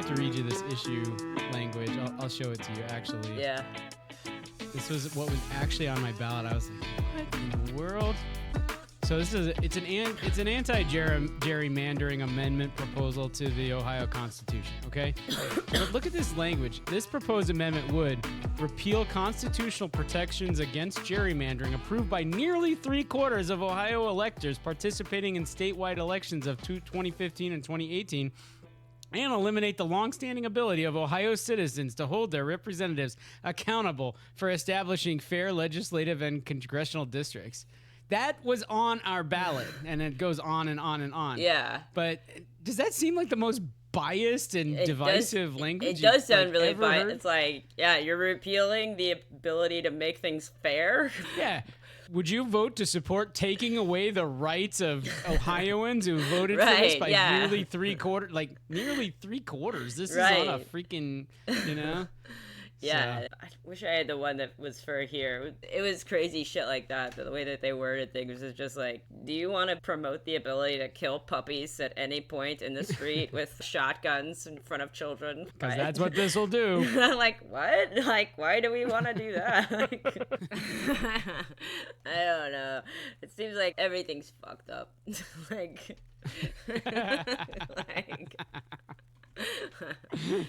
have to read you this issue language. I'll show it to you, actually. Yeah. This was what was actually on my ballot. I was like, what in the world? So it's an anti-gerrymandering amendment proposal to the Ohio Constitution, okay? But look at this language. This proposed amendment would repeal constitutional protections against gerrymandering approved by nearly 3/4 of Ohio electors participating in statewide elections of 2015 and 2018, and eliminate the longstanding ability of Ohio citizens to hold their representatives accountable for establishing fair legislative and congressional districts. That was on our ballot, and it goes on and on and on. Yeah. But does that seem like the most biased and divisive language? It does sound really biased. Heard? It's like, yeah, you're repealing the ability to make things fair. Yeah. Would you vote to support taking away the rights of Ohioans who voted for this by nearly 3/4? Like, nearly 3/4. This is on a freaking, Yeah, So. I wish I had the one that was for here. It was crazy shit like that, but the way that they worded things was just like, do you want to promote the ability to kill puppies at any point in the street with shotguns in front of children? Because that's what this will do. I'm like, what? Like, why do we want to do that? I don't know. It seems like everything's fucked up. like...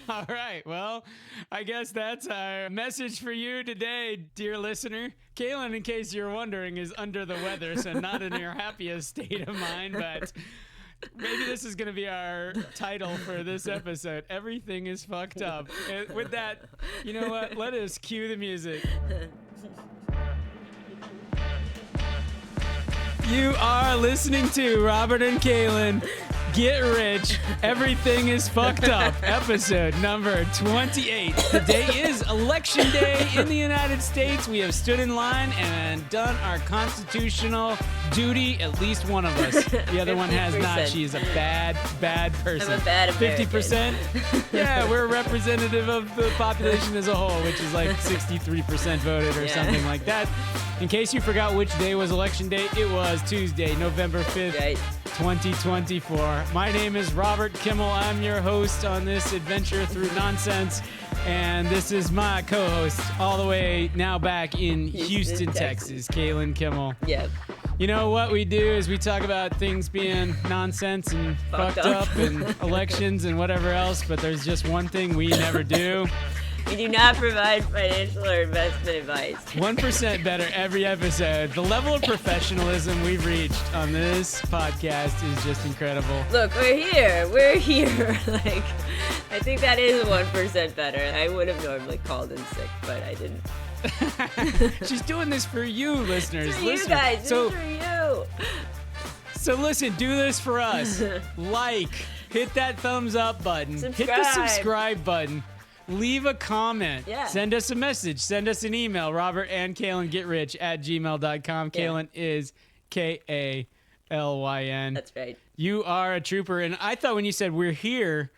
All right. Well, I guess that's our message for you today, dear listener. Kalen, in case you're wondering, is under the weather, so not in your happiest state of mind, but maybe this is going to be our title for this episode. Everything is fucked up. And with that, you know what? Let us cue the music. You are listening to Robert and Kalen Get Rich, Everything is Fucked Up, episode number 28. Today is election day in the United States. We have stood in line and done our constitutional duty, at least one of us. The other one has not. She is a bad person. I'm a bad American. 50%? Yeah, we're a representative of the population as a whole, which is like 63% voted or something like that. In case you forgot which day was election day, it was Tuesday, November 5th, 2024. My name is Robert Kimmel. I'm your host on this adventure through nonsense. And this is my co-host all the way now back in Houston, Texas, Kalyn Kimmel. Yep. You know what we do is we talk about things being nonsense and fucked up and elections and whatever else, but there's just one thing we never do. We do not provide financial or investment advice. 1% better every episode. The level of professionalism we've reached on this podcast is just incredible. Look, we're here. Like, I think that is 1% better. I would have normally called in sick, but I didn't. She's doing this for you, listeners. It's for you guys. This is for you. So listen, do this for us. Hit that thumbs up button. Subscribe. Hit the subscribe button. Leave a comment. Yeah. Send us a message. Send us an email. robertandkalengetrich@gmail.com. Kalen is Kalyn. That's right. You are a trooper. And I thought when you said we're here,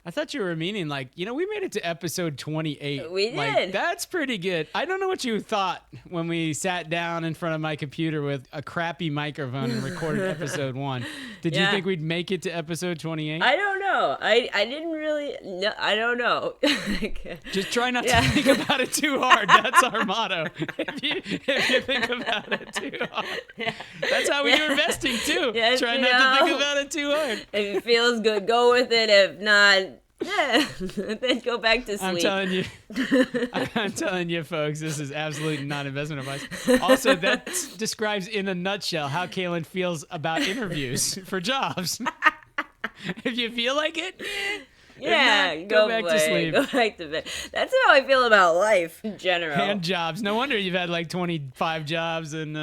I thought you were meaning we made it to episode 28. We did. That's pretty good. I don't know what you thought when we sat down in front of my computer with a crappy microphone and recorded episode 1. Did you think we'd make it to episip 28? I don't know. I didn't really. No, I don't know. Just try not to think about it too hard. That's our motto. If you think about it too hard. Yeah. That's how we do investing too. Yes, try not to think about it too hard. If it feels good, go with it. If not, then go back to sleep. I'm telling you, folks, this is absolutely not investment advice. Also, that describes in a nutshell how Kalen feels about interviews for jobs. If you feel like it, go back to sleep. Go back to bed. That's how I feel about life in general. And jobs. No wonder you've had 25 jobs and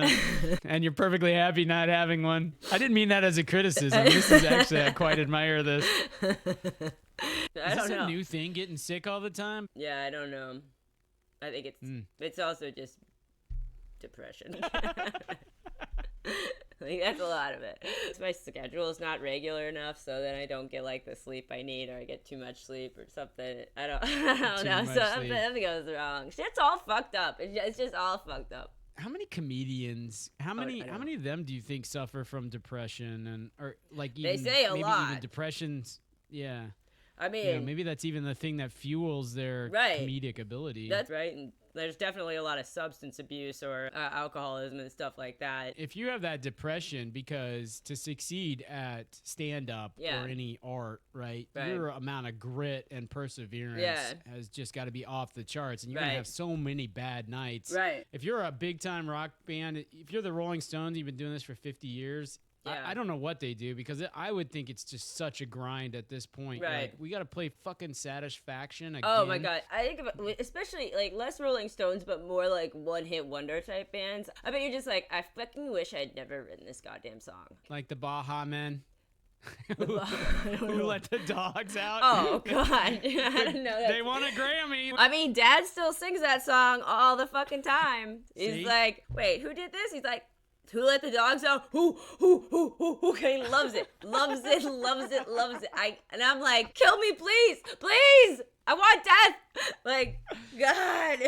you're perfectly happy not having one. I didn't mean that as a criticism. This is actually, I quite admire this. Is this a new thing, getting sick all the time? Yeah, I don't know. I think it's also just depression. I think that's a lot of it. My schedule is not regular enough, so then I don't get the sleep I need, or I get too much sleep or something. I don't know. So something goes wrong. Shit's all fucked up. It's just all fucked up. How many comedians? How many of them do you think suffer from depression or they say a lot. Even depressions? Yeah. I mean, maybe that's even the thing that fuels their comedic ability. That's right. And there's definitely a lot of substance abuse or alcoholism and stuff like that. If you have that depression, because to succeed at stand-up or any art, right, your amount of grit and perseverance has just got to be off the charts, and you're going to have so many bad nights. Right. If you're a big-time rock band, if you're the Rolling Stones, you've been doing this for 50 years, I don't know what they do, because I would think it's just such a grind at this point. Right. Like, we got to play fucking Satisfaction again. Oh my God. I think about, especially like less Rolling Stones, but more like one-hit wonder type bands. I bet you're just like, I fucking wish I'd never written this goddamn song. Like the Baha Men. who let the dogs out. Oh God. I don't know. They won a Grammy. I mean, Dad still sings that song all the fucking time. He's like, wait, who did this? He's like, who let the dogs out? Who? Okay, he loves it. Loves it. And I'm like, kill me, please. I want death. Like, God.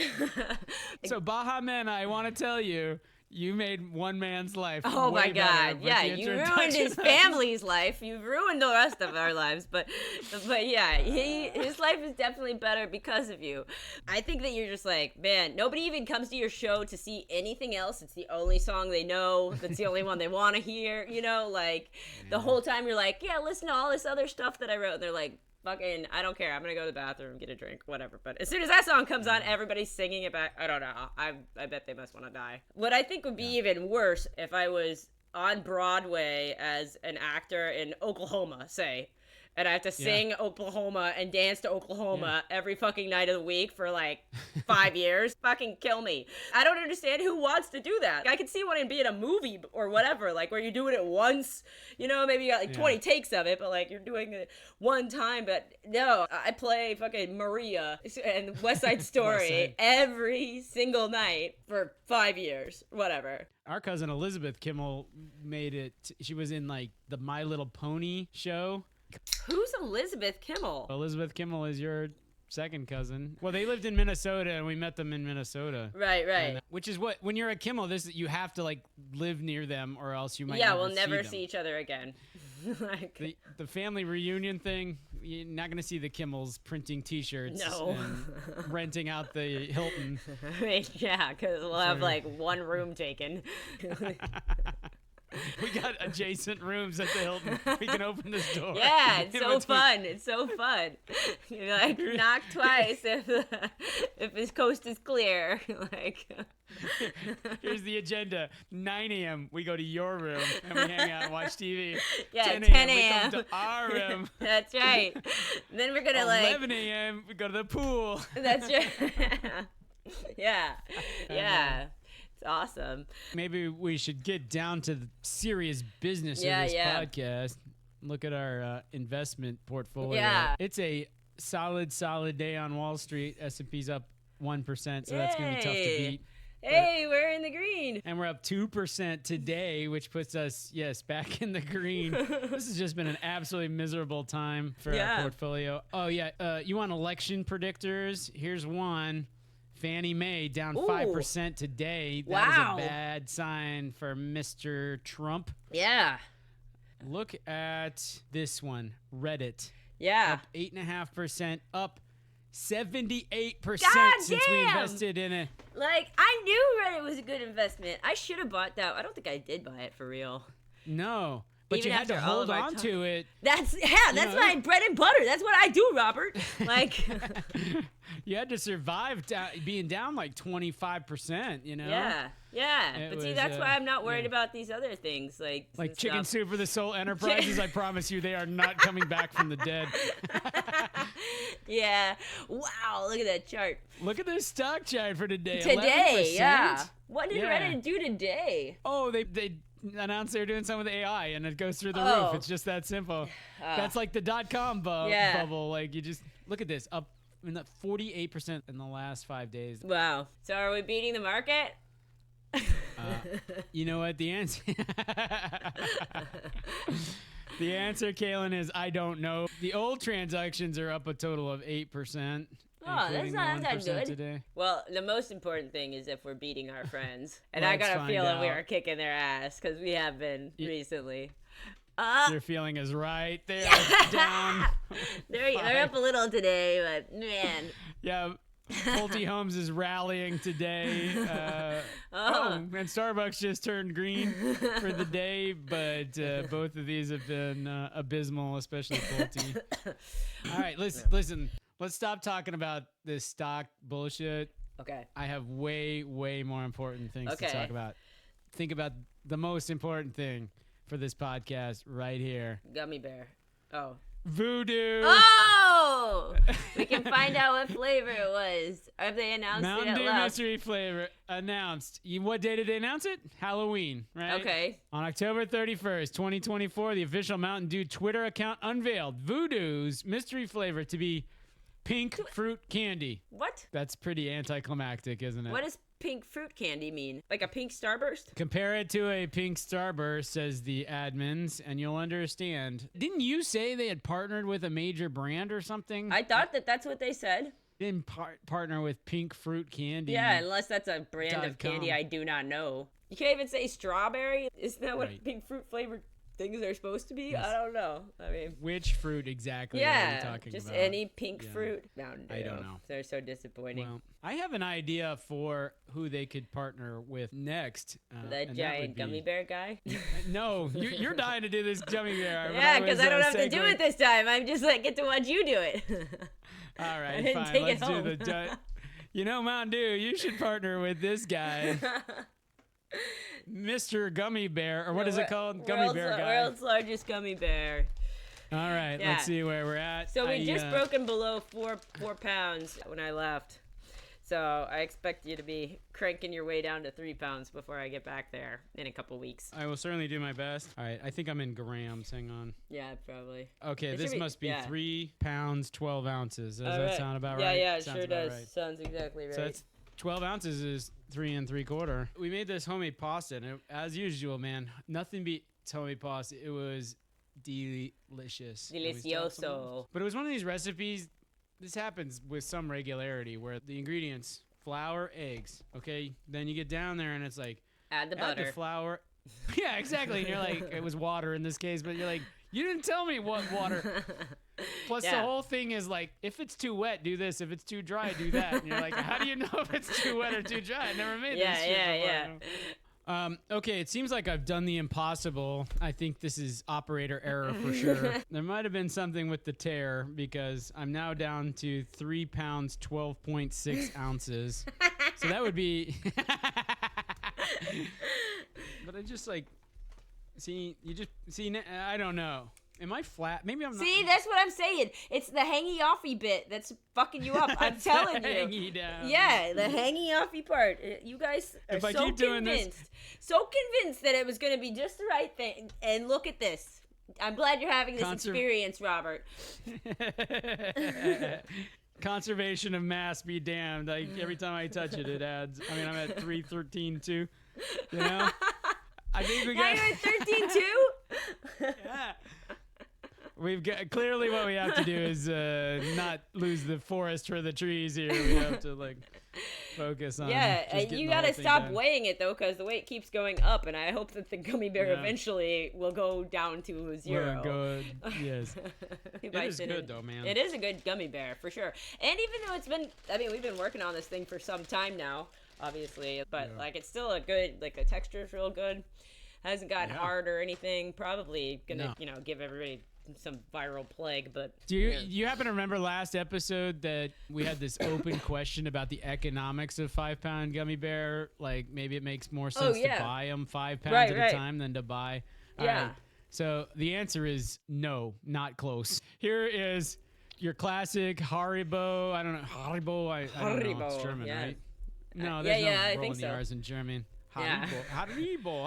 So, Baha Men, I want to tell you, you made one man's life. Oh my God. Yeah, you ruined his family's life. You've ruined the rest of our lives. But yeah, his life is definitely better because of you. I think that you're just like, man, nobody even comes to your show to see anything else. It's the only song they know. That's the only one they want to hear. You know, like the whole time you're like, yeah, listen to all this other stuff that I wrote. And they're like, fucking, I don't care. I'm gonna go to the bathroom, get a drink, whatever. But as soon as that song comes on, everybody's singing it back. I don't know. I bet they must want to die. What I think would be even worse if I was on Broadway as an actor in Oklahoma, say, and I have to sing Oklahoma and dance to Oklahoma every fucking night of the week for like 5 years. Fucking kill me. I don't understand who wants to do that. I could see wanting to be in a movie or whatever, like where you're doing it once, you know, maybe you got like 20 takes of it, but like you're doing it one time. But no, I play fucking Maria and West Side Story every single night for 5 years, whatever. Our cousin Elizabeth Kimmel made it. She was in like the My Little Pony show. Who's Elizabeth Kimmel? Elizabeth Kimmel is your second cousin. Well, they lived in Minnesota, and we met them in Minnesota. Right. And, which is what, when you're a Kimmel, you have to like live near them, or else you might. We'll never see each other again. Like the family reunion thing, you're not gonna see the Kimmels printing T-shirts. No. And renting out the Hilton. I mean, yeah, because we'll have like one room taken. We got adjacent rooms at the Hilton. We can open this door. Yeah, it's so fun. It's so fun. You like knock twice if his coast is clear. Like. Here's the agenda. 9 a.m. we go to your room and we hang out and watch TV. Yeah, 10 a.m. we come to our room. That's right. And then we're gonna 11 a.m. we go to the pool. That's right. Yeah. It's awesome. Maybe we should get down to the serious business of this podcast. Look at our investment portfolio. Yeah. It's a solid day on Wall Street. S&P's up 1%, so that's going to be tough to beat. Hey, we're in the green. And we're up 2% today, which puts us, back in the green. This has just been an absolutely miserable time for our portfolio. Oh, yeah. You want election predictors? Here's one. Fannie Mae down 5% today. That is a bad sign for Mr. Trump. Yeah. Look at this one, Reddit. Yeah. Up 8.5%, up 78% since we invested in it. Like, I knew Reddit was a good investment. I should have bought that. I don't think I did buy it for real. No. But even you had to hold on to it. That's my bread and butter. That's what I do, Robert. Like, you had to survive being down like 25%, you know? Yeah. But see, that's why I'm not worried about these other things. Like Chicken Soup for the Soul Enterprises, I promise you, they are not coming back from the dead. Yeah. Wow, look at that chart. Look at this stock chart for today. Today, 11%? yeah. What did Reddit do today? Oh, they announced they're doing something with AI, and it goes through the roof. It's just that simple. That's like the .com bubble. Like, you just look at this, up 48% in the last 5 days. Wow. So are we beating the market? You know what the answer? The answer, Kalen, is I don't know. The old transactions are up a total of 8%. Oh, that's not that good. Today. Well, the most important thing is if we're beating our friends. And I got a feeling we are kicking their ass, because we have been recently. Their feeling is right. They're down. They're up a little today, but man. Yeah. Pulte Homes is rallying today. And Starbucks just turned green for the day, but both of these have been abysmal, especially Pulte. All right, listen. Let's stop talking about this stock bullshit. Okay. I have way, way more important things to talk about. Think about the most important thing for this podcast right here. Gummy bear. Oh. Voodoo. Oh! We can find out what flavor it was. Have they announced Mountain it at Dew last? mystery flavor announced. What day did they announce it? Halloween, right? Okay. On October 31st, 2024, the official Mountain Dew Twitter account unveiled Voodoo's mystery flavor to be pink fruit candy. What? That's pretty anticlimactic, isn't it? What does pink fruit candy mean? Like a pink starburst? Compare it to a pink starburst, says the admins, and you'll understand. Didn't you say they had partnered with a major brand or something? I thought that's what they said. Didn't partner with pink fruit candy. Yeah, unless that's a brand of candy I do not know. You can't even say strawberry? Isn't that what pink fruit flavored things are supposed to be? Yes. I don't know. I mean, which fruit exactly are you talking just about? Any pink fruit. Mountain Dew. I don't know. They're so disappointing. Well, I have an idea for who they could partner with next. The giant gummy bear guy? No, you're dying to do this gummy bear. Yeah, because I don't have to do it this time. I'm just like, get to watch you do it. All right, fine. Let's do the... Mountain Dew, you should partner with this guy. Mr. Gummy Bear, or what is it called? Gummy Bear guy. World's largest gummy bear. All right, let's see where we're at. So we just broken below 4 pounds when I left. So I expect you to be cranking your way down to 3 pounds before I get back there in a couple weeks. I will certainly do my best. All right, I think I'm in grams. Hang on. Yeah, probably. Okay, this must be 3 pounds, 12 ounces. Does that sound about right? Yeah, it sure does. Right. Sounds exactly right. So that's 12 ounces is 3 3/4. We made this homemade pasta, and as usual, man, nothing beats homemade pasta. It was delicious. Delicioso. But it was one of these recipes. This happens with some regularity where the ingredients, flour, eggs, okay? Then you get down there and it's like, add the butter. The flour. Yeah, exactly. And you're like, it was water in this case, but you're like, you didn't tell me what water. Plus the whole thing is like, if it's too wet, do this. If it's too dry, do that. And you're like, how do you know if it's too wet or too dry? I never made this shit before. Okay, it seems like I've done the impossible. I think this is operator error for sure. There might have been something with the tear because I'm now down to 3 pounds, 12.6 ounces. So that would be... But I just like... I don't know. Am I flat? Maybe I'm not. See, that's what I'm saying. It's the hangy offy bit that's fucking you up. I'm telling you. Hangy down. Yeah, the hangy offy part. You guys are so convinced that it was going to be just the right thing. And look at this. I'm glad you're having this experience, Robert. Conservation of mass be damned. Like every time I touch it, it adds. I mean, I'm at 313 too. You know. I think we got. Now you're at 13 too. Yeah. We've got clearly what we have to do is not lose the forest for the trees here. We have to like focus on. Yeah, you gotta stop weighing it though, because the weight keeps going up, and I hope that the gummy bear eventually will go down to 0. Yes. It is good though, man. It is a good gummy bear for sure. And even though we've been working on this thing for some time now, obviously, but like it's still a good, like the texture is real good. Hasn't gotten hard or anything. Probably gonna, give everybody some viral plague, but do you happen to remember last episode that we had this open question about the economics of 5 pound gummy bear? Like maybe it makes more sense to buy them 5 pounds at a time than to buy. All right. So the answer is no, not close. Here is your classic Haribo. I don't know Haribo. I don't know. It's German, right? No, there's no I roll think in the so. R's in German. Haribo.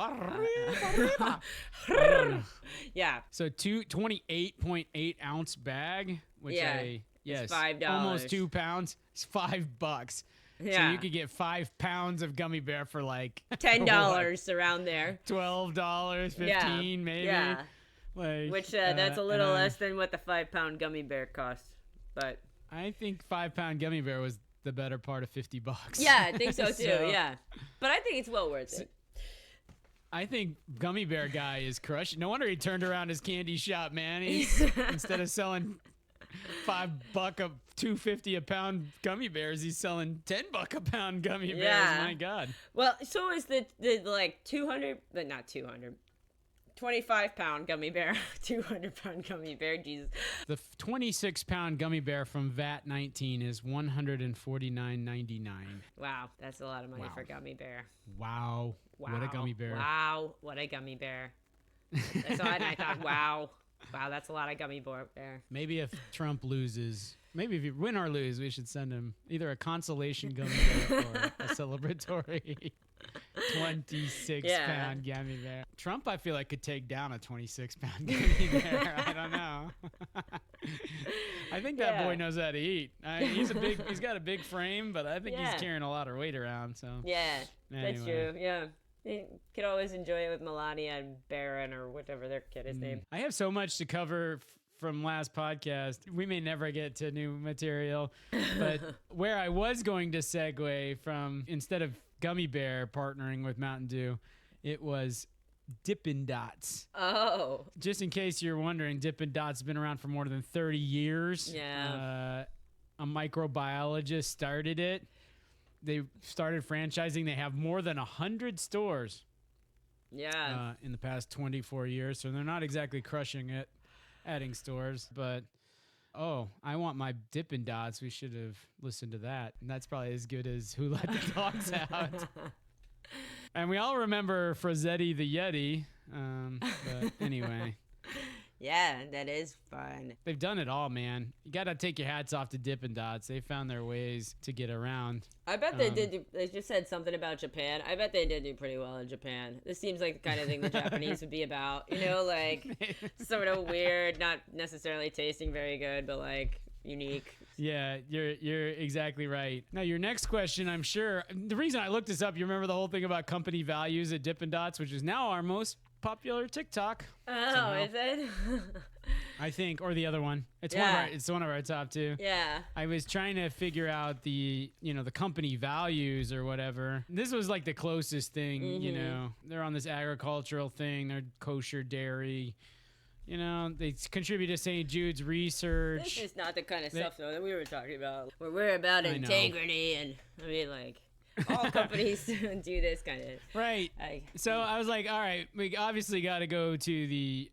Yeah. So 28.8 ounce bag, which it's $5. Almost 2 pounds. It's $5. Yeah. So you could get 5 pounds of gummy bear for like $10 around there. $12, $15 maybe. Yeah. Like, which that's a little less than what the 5 pound gummy bear costs. But I think 5 pound gummy bear was the better part of $50. Yeah, I think so too. Yeah, but I think it's well worth it. I think Gummy Bear guy is crushed. No wonder he turned around his candy shop, man. He's instead of selling $5 a $2.50 a pound gummy bears, he's selling $10 a pound gummy bears. My God. Well, so is the like 200, but not 200. 25-pound gummy bear, 200-pound gummy bear. Jesus. The 26-pound gummy bear from VAT 19 is $149.99. Wow, that's a lot of money for a gummy bear. Wow. What a gummy bear. Wow, what a gummy bear. I saw it and I thought, wow, that's a lot of gummy bear. Maybe if Trump loses, maybe if you win or lose, we should send him either a consolation gummy bear or a celebratory 26-pound gummy bear. Trump, I feel like, could take down a 26-pound gummy bear. I don't know. I think that boy knows how to eat. He's got a big frame, but I think he's carrying a lot of weight around. So that's true. Yeah. You could always enjoy it with Melania and Barron or whatever their kid is named. I have so much to cover from last podcast. We may never get to new material, but where I was going to segue from, instead of Gummy Bear partnering with Mountain Dew, it was Dippin Dots. Oh. Just in case you're wondering, Dippin Dots has been around for more than 30 years. Yeah. A microbiologist started it. They started franchising. They have more than 100 stores. Yeah. In the past 24 years. So they're not exactly crushing it, adding stores. But, I want my Dippin' Dots. We should have listened to that. And that's probably as good as Who Let the Dogs Out. And we all remember Frazetti the Yeti. But anyway. Yeah, that is fun. They've done it all, man. You got to take your hats off to Dippin' Dots. They found their ways to get around. I bet they did. They just said something about Japan. I bet they did do pretty well in Japan. This seems like the kind of thing the Japanese would be about. You know, like sort of weird, not necessarily tasting very good, but like unique. Yeah, you're exactly right. Now, your next question, I'm sure. The reason I looked this up, you remember the whole thing about company values at Dippin' Dots, which is now our most popular TikTok. Oh, somehow. Is it? I think, or the other one. It's one of our top two. Yeah. I was trying to figure out the company values or whatever. This was like the closest thing, They're on this agricultural thing. They're kosher dairy. They contribute to St. Jude's research. This is not the kind of stuff, though, that we were talking about. Where we're about integrity and, all companies do this kind of. Right. So I was like, all right, we obviously got to go to the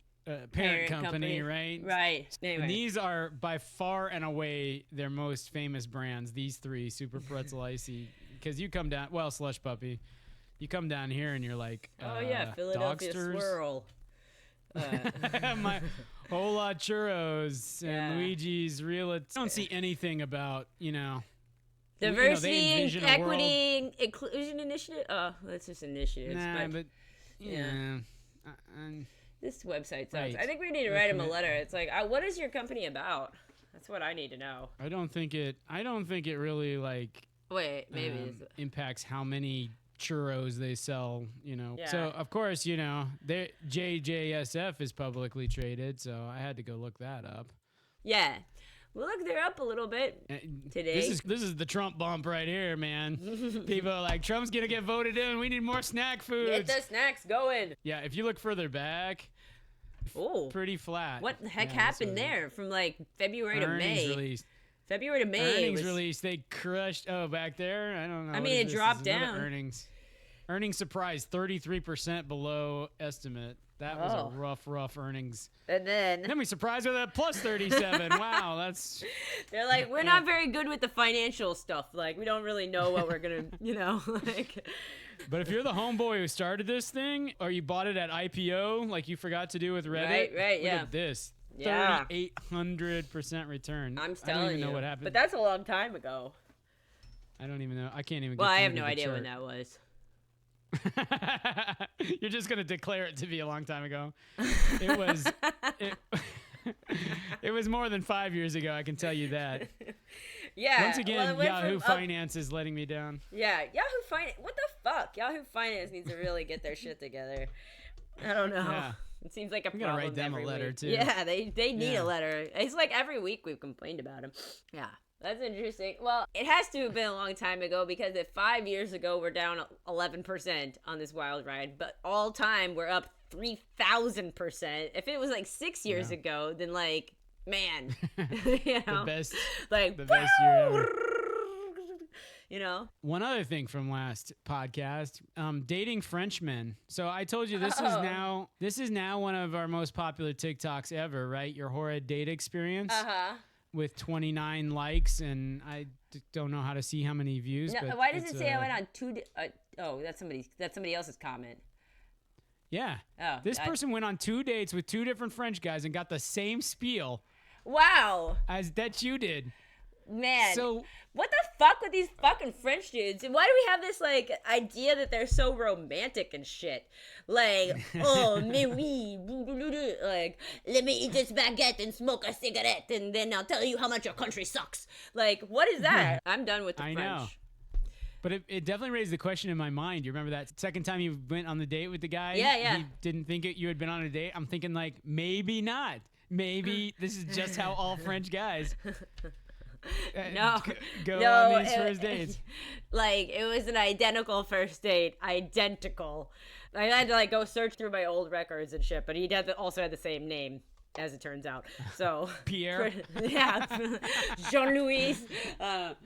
parent company, right? Right. Anyway. And these are by far and away their most famous brands, these three, Super Pretzel Icy. Because you come down, Slush Puppy, you come down here and you're like, Philadelphia Dogsters. Swirl. My Hola Churros and Luigi's Real. I don't see anything about, Diversity, equity, inclusion initiative. Oh, that's just initiatives. But this website sucks. Right. I think we need to write them a letter. It's like, what is your company about? That's what I need to know. I don't think it really impacts how many churros they sell. So of course, JJSF is publicly traded, so I had to go look that up. Yeah. Well, look, they're up a little bit today. This is the Trump bump right here, man. People are like, Trump's going to get voted in. We need more snack foods. Get the snacks going. Yeah, if you look further back, pretty flat. What the heck happened there from like February to May? Released. February to May. Earnings release. They crushed. Oh, back there? I don't know. I mean, it dropped down. Earnings surprise, 33% below estimate. That was a rough earnings. And then we surprised with a plus 37. Wow, that's. They're like, we're not very good with the financial stuff. Like, we don't really know what we're gonna, like. But if you're the homeboy who started this thing, or you bought it at IPO, like you forgot to do with Reddit, right, look at this. 3,800% return. I'm telling you. I don't even know what happened. But that's a long time ago. I don't even know. I can't even. Well, I have no idea when that was. You're just gonna declare it to be a long time ago. It was. It was more than 5 years ago. I can tell you that. Yeah. Once again, Yahoo Finance is letting me down. Yeah, Yahoo Finance. What the fuck? Yahoo Finance needs to really get their shit together. I don't know. Yeah. It seems like a problem. Gotta write them a letter week. too. Yeah, they need a letter. It's like every week we've complained about them. Yeah. That's interesting. Well, it has to have been a long time ago, because if 5 years ago we're down 11% on this wild ride, but all time we're up 3,000%. If it was like 6 years ago, then like, man, you know, the best year ever. You know, one other thing from last podcast, dating Frenchmen. So I told you this is now one of our most popular TikToks ever, right? Your horrid date experience. With 29 likes, and I don't know how to see how many views. No, but why does it say I went on two? That's somebody else's comment. Yeah. Oh, this person went on 2 dates with 2 different French guys and got the same spiel. Wow. As that you did. Man, so what the fuck with these fucking French dudes? And why do we have this like idea that they're so romantic and shit? Like, oh, mais oui, like, let me eat this baguette and smoke a cigarette, and then I'll tell you how much your country sucks. Like, what is that? I'm done with the French. Know. But it definitely raised the question in my mind. You remember that second time you went on the date with the guy? Yeah. He didn't think you had been on a date. I'm thinking like, maybe not. Maybe this is just how all French guys go on these first dates. Like, it was an identical first date. Identical. I had to like go search through my old records and shit, but he also had the same name, as it turns out. So Pierre. Yeah. Jean-Louis.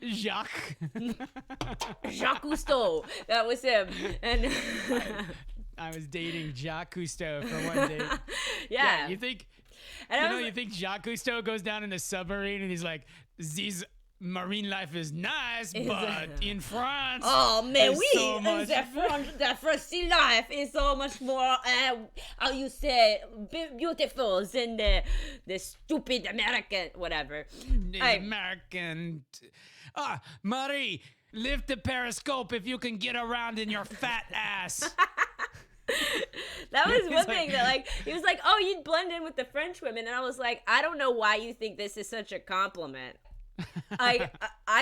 Jacques. Jacques Cousteau. That was him. And I was dating Jacques Cousteau for one date. Yeah. You think and you think Jacques Cousteau goes down in a submarine and he's like, this marine life is nice, but in France, mais oui, so much... the French sea life is so much more, how you say, beautiful than the stupid American, whatever. American. Marie, lift the periscope if you can get around in your fat ass. That was one thing that, like, he was like, oh, you'd blend in with the French women. And I was like, I don't know why you think this is such a compliment. I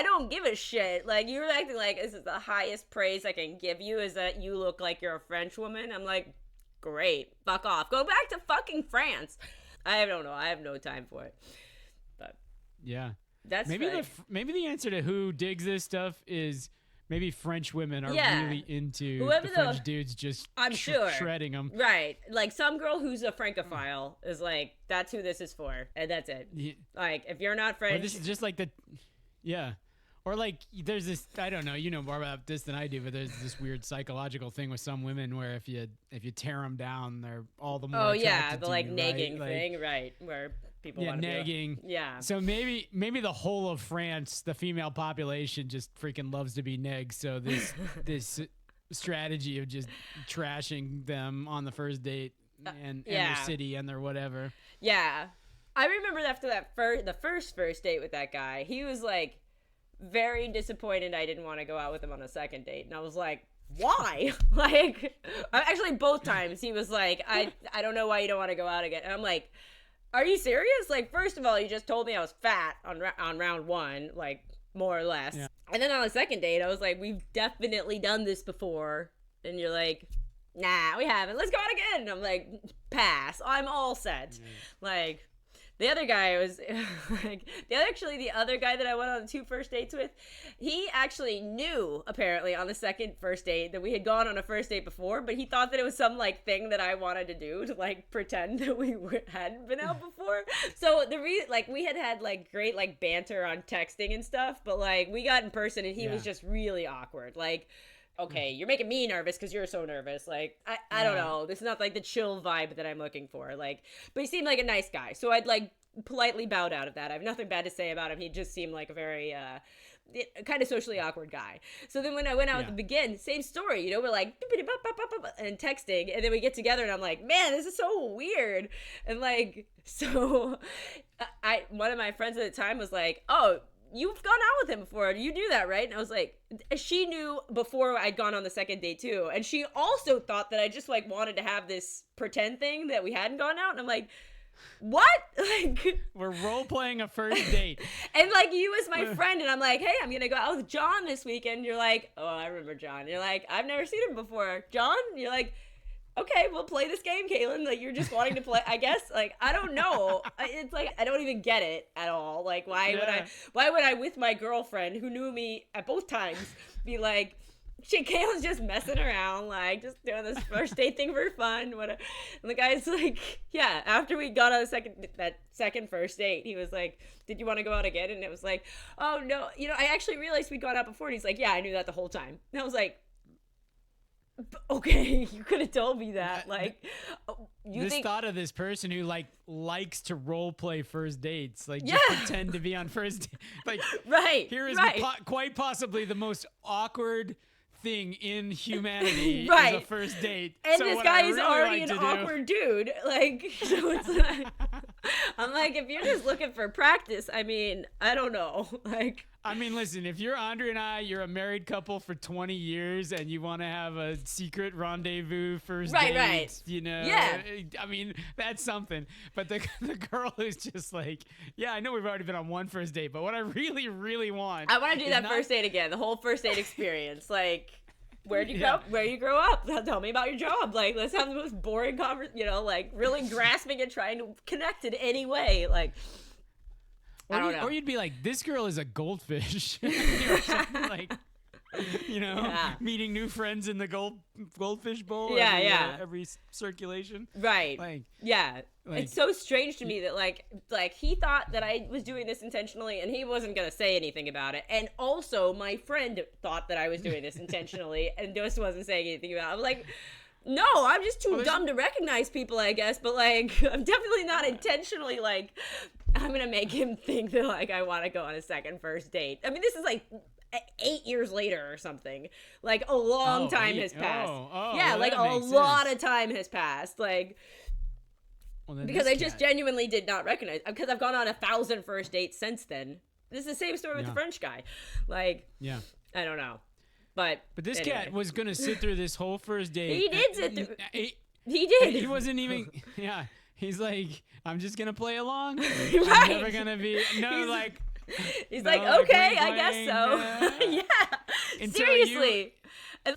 don't give a shit. Like, you were acting like this is the highest praise I can give you, is that you look like you're a French woman. I'm like, great. Fuck off. Go back to fucking France. I don't know. I have no time for it. But yeah. That's maybe the answer to who digs this stuff is... Maybe French women are really into the French dudes just shredding them. Right. Like, some girl who's a Francophile is like, that's who this is for. And that's it. Yeah. Like, if you're not French... Or this is just like the... Yeah. Or like, there's this... I don't know. You know more about this than I do, but there's this weird psychological thing with some women where if you tear them down, they're all the more attracted the like you, nagging right? thing, right? Where people want to nagging. Yeah. So maybe the whole of France, the female population, just freaking loves to be nagged. So this strategy of just trashing them on the first date and their city and their whatever. Yeah. I remember after the first date with that guy, he was like very disappointed I didn't want to go out with him on a second date. And I was like, why? Like, actually both times he was like, I don't know why you don't want to go out again. And I'm like, are you serious? Like, first of all, you just told me I was fat on round one, like, more or less. Yeah. And then on the second date, I was like, we've definitely done this before. And you're like, nah, we haven't. Let's go out again. And I'm like, pass. I'm all set. Mm-hmm. Like, the other guy was like, the other guy that I went on the 2 first dates with, he actually knew, apparently, on the second first date that we had gone on a first date before, but he thought that it was some, like, thing that I wanted to do to, like, pretend that we hadn't been out before. So we had, like, great, like, banter on texting and stuff, but, like, we got in person and he was just really awkward. Like, okay, you're making me nervous because you're so nervous. Like, I don't know. This is not, like, the chill vibe that I'm looking for. Like, but he seemed like a nice guy. So I'd, like, politely bowed out of that. I have nothing bad to say about him. He just seemed like a very, kind of socially awkward guy. So then when I went out to begin, same story. You know, we're like, and texting. And then we get together and I'm like, man, this is so weird. And, like, so one of my friends at the time was like, oh, you've gone out with him before. You knew that, right? And I was like, she knew before I'd gone on the second date too. And she also thought that I just, like, wanted to have this pretend thing that we hadn't gone out. And I'm like, what? Like, we're role-playing a first date. And, like, you as my friend, and I'm like, hey, I'm gonna go out with John this weekend. You're like, oh, I remember John. You're like, I've never seen him before. John? You're like, okay, we'll play this game, Kalen. Like, you're just wanting to play, I guess. Like, I don't know. It's like, I don't even get it at all. Like, why would I, with my girlfriend who knew me at both times, be like, shit, Kalen's just messing around, like, just doing this first date thing for fun, whatever. And the guy's like, yeah, after we got on that second first date, he was like, did you want to go out again? And it was like, oh, no. I actually realized we'd gone out before. And he's like, yeah, I knew that the whole time. And I was like, okay, you could have told me that. Like, thought of this person who like likes to role play first dates, like just pretend to be on first date. Like, here is quite possibly the most awkward thing in humanity is a first date. And so this guy is already an awkward dude. Like, so it's like, I'm like, if you're just looking for practice, I mean, I don't know. Like, I mean, listen, if you're Andre and I, you're a married couple for 20 years and you want to have a secret rendezvous first date, Yeah. I mean, that's something. But the girl is just like, yeah, I know we've already been on one first date, but what I really, really want, I want to do that first date again, the whole first date experience. Like, where'd you grow? Where you grow up? Tell me about your job. Like, let's have the most boring conversation. Like really grasping and trying to connect in any way. Like, I don't know. Or you'd be like, this girl is a goldfish. Like, meeting new friends in the goldfish bowl. Every circulation. Right. Like, it's so strange to me that like he thought that I was doing this intentionally and he wasn't going to say anything about it. And also my friend thought that I was doing this intentionally and just wasn't saying anything about it. I was like, no, I'm just too dumb to recognize people, I guess. But like, I'm definitely not intentionally like, I'm going to make him think that like I want to go on a second first date. I mean, this is like 8 years later or something. Like a long time has passed. Like a lot of time has passed. Like, because I just genuinely did not recognize, because I've gone on 1,000 first dates since then. This is the same story with the French guy. Like, I don't know. But this cat was going to sit through this whole first date. He did sit through. He did. He wasn't even, he's like, I'm just going to play along. Right. I'm never going to be, He's like, okay, I guess so. Seriously.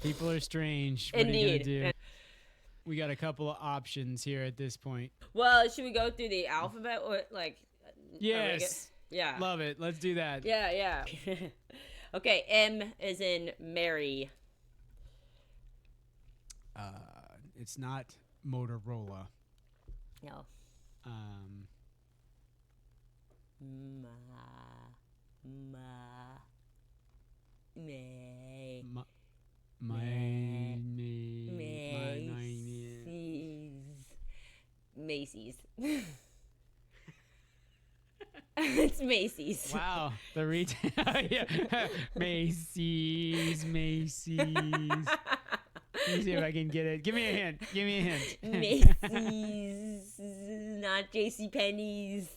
People are strange. What are you gonna do? We got a couple of options here at this point. Well, should we go through the alphabet or like? Yes. Love it. Let's do that. Yeah. Okay. M is in Mary. It's not Motorola. No. Macy's. It's Macy's. Wow, the retail. Macy's. Let me see if I can get it. Give me a hint. Macy's, not JCPenney's.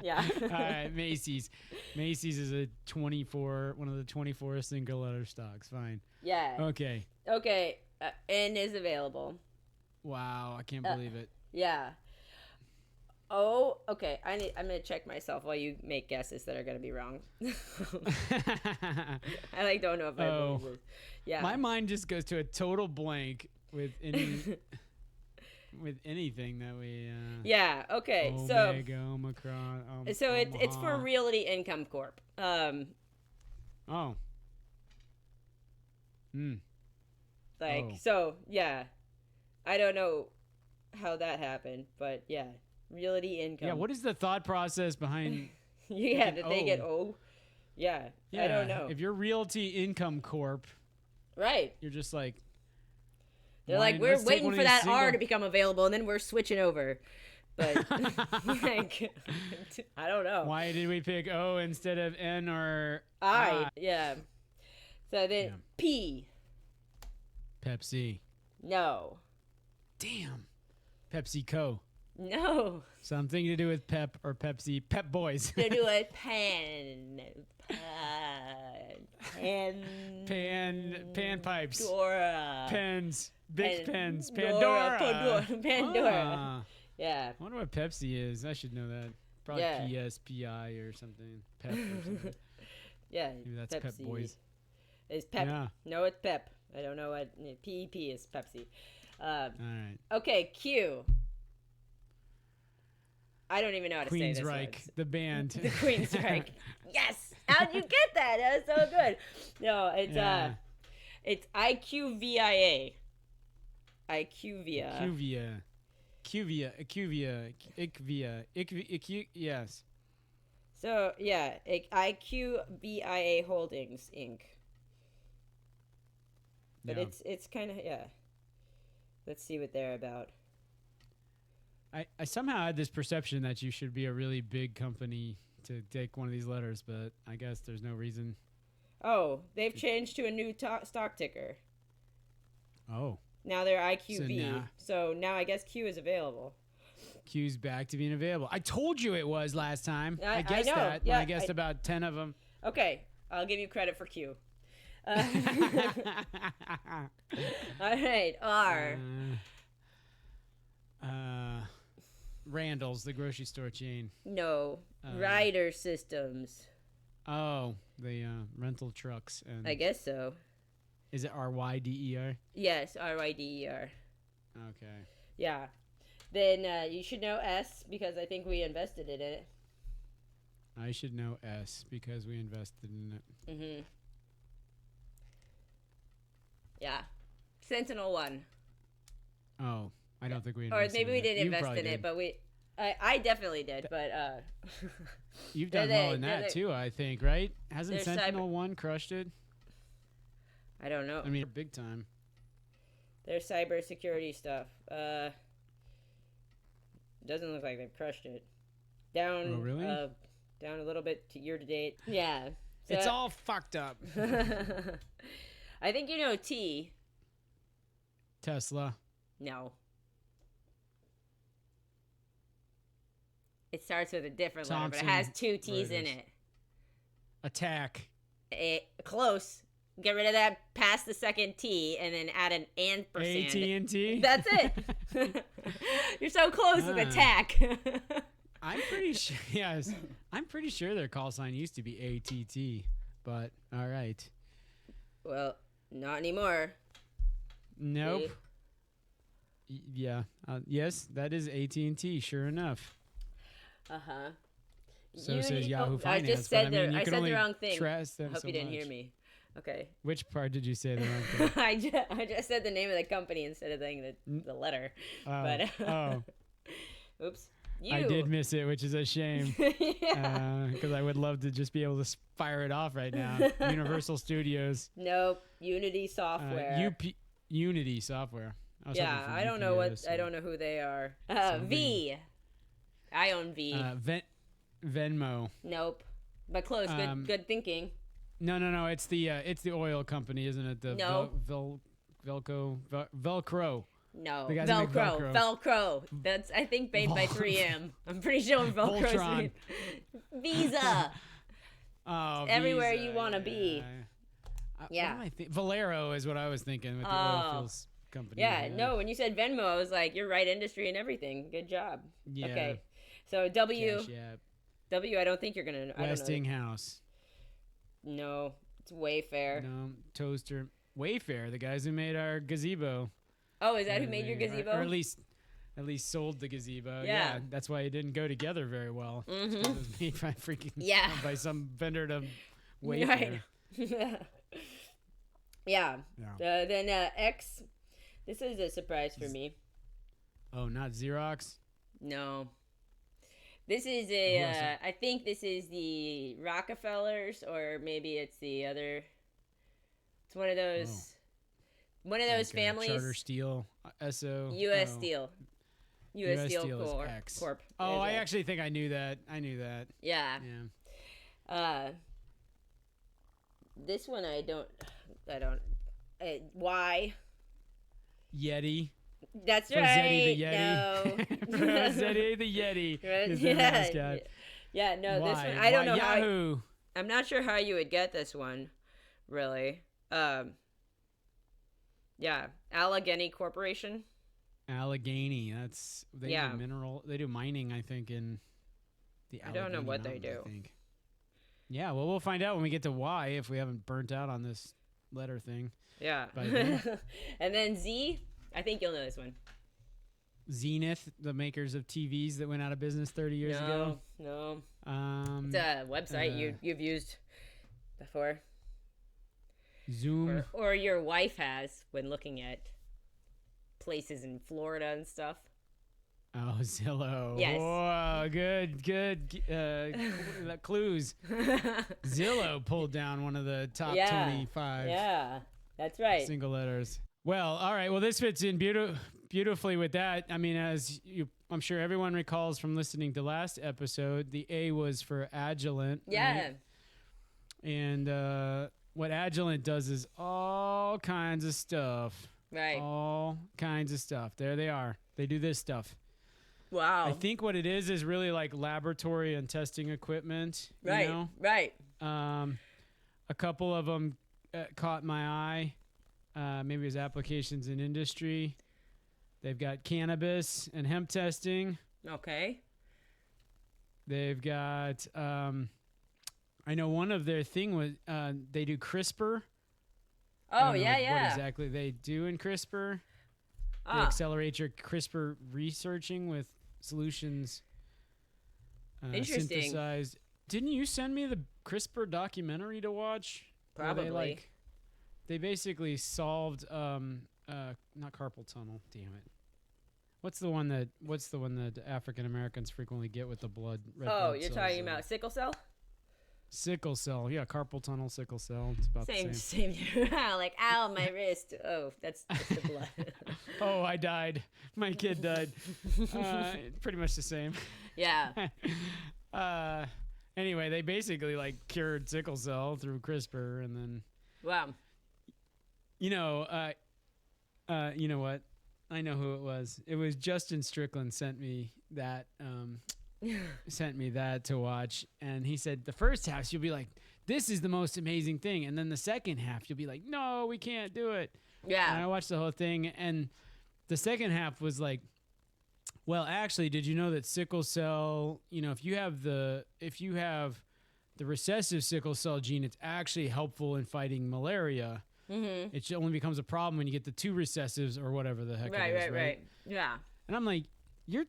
Yeah. All right, Macy's. Macy's is one of the 24 single letter stocks. Fine. Yeah. Okay. N is available. Wow, I can't believe it. Yeah. Oh, okay. I'm gonna check myself while you make guesses that are gonna be wrong. I don't know if I believe this. Yeah. My mind just goes to a total blank with anything that we. Yeah. Okay. Omega, Omicron. It's for Realty Income Corp. I don't know how that happened, but yeah. Realty Income. Yeah, what is the thought process behind did they get O? Yeah, I don't know. If you're Realty Income Corp, right, you're just like, they're like, we're waiting for that R to become available, and then we're switching over. But like, I don't know. Why did we pick O instead of N or I? Yeah. So then P. Pepsi. No. Damn. PepsiCo. No. Something to do with Pep or Pepsi. Pep Boys. To do with pan pipes. Dora. Pens. Big pens. Pandora. Pandora. Yeah. I wonder what Pepsi is. I should know that. Probably PSPI or something. Pep or something. Yeah. Maybe that's Pepsi. Pep Boys. It's Pep. Yeah. No, it's Pep. I don't know what PEP is. Pepsi. All right. Okay, Q. I don't even know how to say this. Queensryche, the band. The Queensryche. Yes. How'd you get that? That was so good. No, it's IQVIA. IQVIA. Ikvia, yes. So, yeah, IQVIA Holdings, Inc. But it's kind of, yeah. Let's see what they're about. I somehow had this perception that you should be a really big company to take one of these letters, but I guess there's no reason. Oh, they've changed to a new stock ticker. Oh. Now they're IQV. So now I guess Q is available. Q's back to being available. I told you it was last time. I guessed know. that. Yeah, I guessed about 10 of them. Okay. I'll give you credit for Q. All right. R. Randall's, the grocery store chain. No. Rider Systems. Oh, the rental trucks. And I guess so. Is it RYDER? Yes, RYDER. Okay. Yeah. Then you should know S because I think we invested in it. I should know S because we invested in it. Mm-hmm. Yeah. Sentinel-1. Oh, I don't think we invested in it. Or maybe we didn't invest in it, but I definitely did, but you've done well in that too, I think, right? Hasn't Sentinel-1 crushed it? I don't know. I mean, big time. There's cybersecurity stuff. Doesn't look like they've crushed it. Down. Oh, really? Down a little bit to year to date. Yeah. So, it's all fucked up. I think you know T. Tesla. No. It starts with a different letter, but it has two T's in it. Attack. Close. Get rid of that past the second T and then add an ampersand. AT&T? That's it. You're so close with attack. I'm pretty sure, yes. I'm pretty sure their call sign used to be ATT, but all right. Well, not anymore. Nope. Yeah. Yes, that is AT&T, sure enough. Uh-huh. So says Yahoo Finance. I just said I said the wrong thing. I hope you didn't hear me. Okay. Which part did you say the wrong thing? I just said the name of the company instead of saying the letter. Oops. I did miss it, which is a shame. Because I would love to just be able to fire it off right now. Universal Studios. Nope. Unity Software. Unity Software. I don't know I don't know who they are. V. I own V. Venmo. Nope. But close. Good thinking. No. It's the oil company, isn't it? No. Velcro. No. Velcro. That's I think made by 3M. I'm pretty sure Velcro is Visa. Oh, everywhere Visa, you want to be. Yeah. Valero is what I was thinking with the oil fields company. Yeah. No. When you said Venmo, I was like, you're right, industry and everything. Good job. Yeah. Okay. So W. Cash App. W. I don't think you're gonna. Westinghouse. No, it's Wayfair. No, Toaster. Wayfair, the guys who made our gazebo. Oh, is that who made your gazebo? Or at least sold the gazebo. Yeah, that's why it didn't go together very well. Mm-hmm. It was made by by some vendor to Right. Wayfair. Yeah. Then X. This is a surprise for me. Oh, not Xerox? No. This is I think this is the Rockefellers, or maybe it's the other. It's one of those. One of those families. Charter Steel, SO. U.S. Steel. U.S. Steel Corp. Oh, I actually think I knew that. Yeah. This one I don't. Y. Yeti. That's right. Rossetti the Yeti. No. Rossetti the Yeti. Yeah, no, Why? this one I don't know Yahoo? how. I'm not sure how you would get this one, really. Yeah, Allegheny Corporation. Allegheny. They do mineral. They do mining, I think, in the Allegheny. I don't know what they do. I think. Yeah, well, we'll find out when we get to Y if we haven't burnt out on this letter thing. Yeah. By then. And then Z. I think you'll know this one. Zenith, the makers of TVs that went out of business 30 years ago. No. It's a website you've used before. Zoom. Or your wife has when looking at places in Florida and stuff. Oh, Zillow. Yes. Whoa, good clues. Zillow pulled down one of the top 25. Yeah, that's right. Single letters. Well, all right. Well, this fits in beautifully with that. I mean, I'm sure everyone recalls from listening to last episode, the A was for Agilent. Yeah. Right? And what Agilent does is all kinds of stuff. Right. All kinds of stuff. There they are. They do this stuff. Wow. I think what it is really like laboratory and testing equipment. Right. You know? Right. A couple of them caught my eye. Maybe it was applications in industry. They've got cannabis and hemp testing. Okay. They've got, I know one of their thing was they do CRISPR. Oh, yeah. What exactly they do in CRISPR. They accelerate your CRISPR researching with solutions interesting. Synthesized. Didn't you send me the CRISPR documentary to watch? Probably. They basically solved not carpal tunnel. Damn it. What's the one that African Americans frequently get with the blood? You're talking about sickle cell? Sickle cell, yeah, carpal tunnel, sickle cell. It's about the same. Like, ow, my wrist. Oh, that's the blood. Oh, I died. My kid died. Pretty much the same. Yeah. Anyway, they basically like cured sickle cell through CRISPR, and then. Wow. You know what? I know who it was. It was Justin Strickland sent me that to watch, and he said the first half you'll be like, this is the most amazing thing, and then the second half you'll be like, no, we can't do it. Yeah. And I watched the whole thing, and the second half was like, well, actually, did you know that sickle cell, if you have the recessive sickle cell gene, it's actually helpful in fighting malaria. Mm-hmm. It only becomes a problem when you get the two recessives or whatever the heck it is, right? Yeah. And I'm like, you're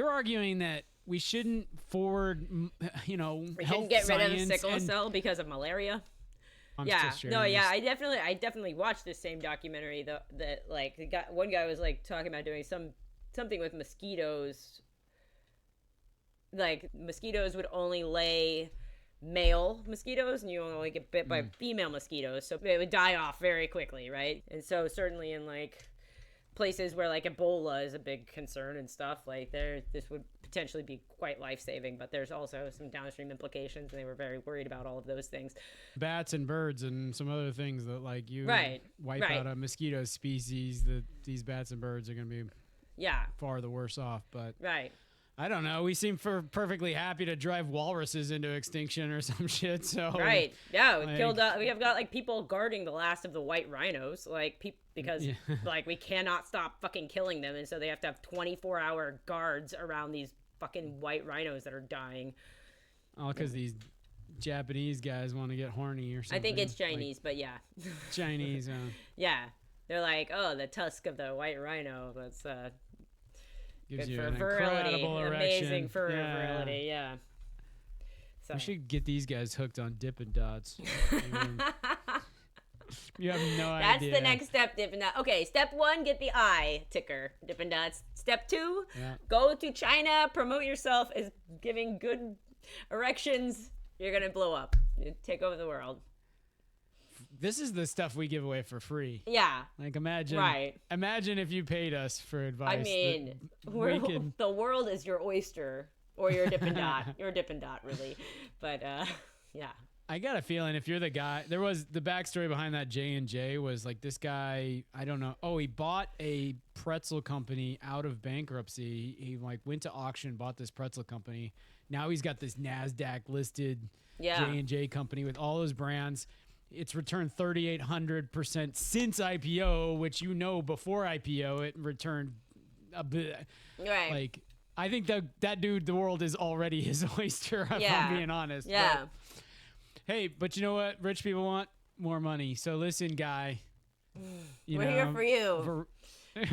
arguing that we shouldn't forward, we shouldn't get rid of sickle cell because of malaria. I definitely watched this same documentary that like one guy was like talking about doing something with mosquitoes. Like mosquitoes would only lay male mosquitoes and you only get bit by female mosquitoes, so it would die off very quickly, right? And so certainly in like places where like Ebola is a big concern and stuff, like this would potentially be quite life-saving, but there's also some downstream implications, and they were very worried about all of those things. Bats and birds and some other things that like you wipe out a mosquito species, that these bats and birds are going to be far the worse off. But I don't know. We seem perfectly happy to drive walruses into extinction or some shit. So yeah, we have got like people guarding the last of the white rhinos, like because like we cannot stop fucking killing them, and so they have to have 24-hour guards around these fucking white rhinos that are dying. All because these Japanese guys want to get horny or something. I think it's Chinese, but yeah. Chinese. Yeah, they're like, oh, the tusk of the white rhino. That's gives good you for an virility. incredible erection. Amazing for virility, yeah. So. We should get these guys hooked on Dippin Dots. You have no idea. That's the next step, Dippin Dots. Okay, step 1, get the eye ticker, Dippin Dots. Step 2, go to China, promote yourself as giving good erections. You're going to blow up. You take over the world. This is the stuff we give away for free. Yeah. Like imagine if you paid us for advice. I mean, the world is your oyster or your Dippin Dot. Your Dippin Dot, really. But yeah. I got a feeling if you're the guy, there was the backstory behind that J&J was like this guy, I don't know. Oh, he bought a pretzel company out of bankruptcy. He like went to auction, bought this pretzel company. Now he's got this NASDAQ listed J&J company with all those brands. It's returned 3,800% since IPO, which before IPO it returned a bit. Right. Like I think that dude, the world is already his oyster. If I'm being honest. Yeah. But, hey, but you know what? Rich people want more money. So listen, guy, We're here for you.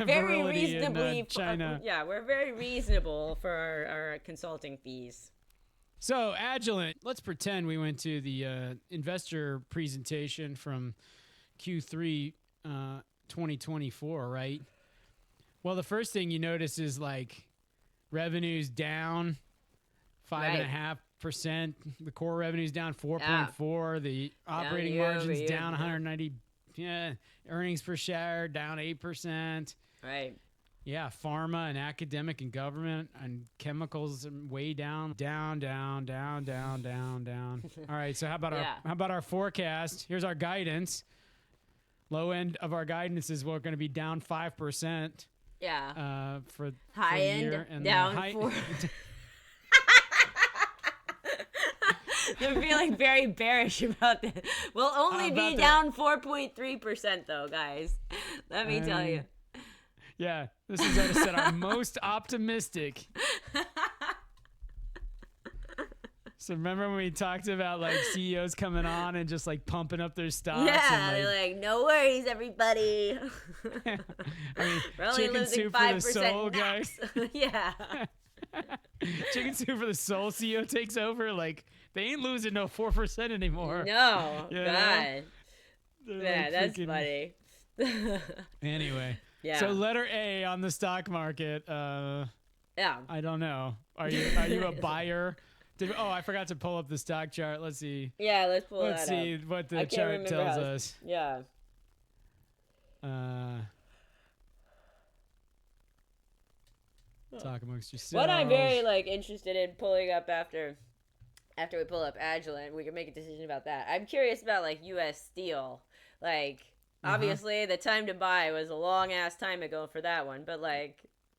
Very reasonably. China. Yeah, we're very reasonable for our consulting fees. So, Agilent, let's pretend we went to the investor presentation from Q3 2024, right? Well, the first thing you notice is like revenue's down 5.5%. The core revenue's down 4.4%. The operating margin's down 190. Yeah, earnings per share down 8%. Right. Yeah, pharma and academic and government and chemicals way down. All right, so how about our forecast? Here's our guidance. Low end of our guidance is we're going to be down 5%. Yeah. For high the end year, and down 4. They're feeling very bearish about this. We'll only be down 4.3% though, guys. Let me tell you. Yeah, this is what I said. Our most optimistic. So remember when we talked about like CEOs coming on and just like pumping up their stocks? Yeah, they're like, no worries, everybody. I mean, we're only chicken losing soup 5% for the soul, max. guys. Yeah. Chicken soup for the soul CEO takes over. Like they ain't losing no 4% anymore. No, you God. Yeah, like that's freaking... funny. Anyway. Yeah. So letter A on the stock market. Yeah. I don't know. Are you a buyer? I forgot to pull up the stock chart. Let's see. Yeah, let's pull that up. Let's see what the chart tells us. Yeah. Talk amongst yourselves. What I'm very interested in pulling up after we pull up Agilent, we can make a decision about that. I'm curious about U.S. Steel. Obviously the time to buy was a long ass time ago for that one, but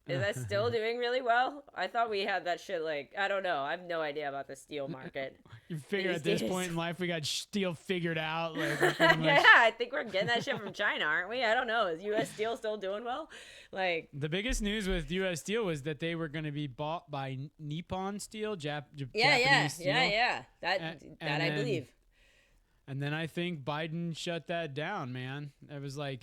is that still doing really well? I thought we had that shit I don't know. I have no idea about the steel market. You figure at this point in life we got steel figured out. Yeah, I think we're getting that shit from China, aren't we? I don't know. Is U.S. Steel still doing well? The biggest news with U.S. Steel was that they were going to be bought by Nippon Steel, Japanese Steel. Yeah. That I believe. And then I think Biden shut that down, man. It was I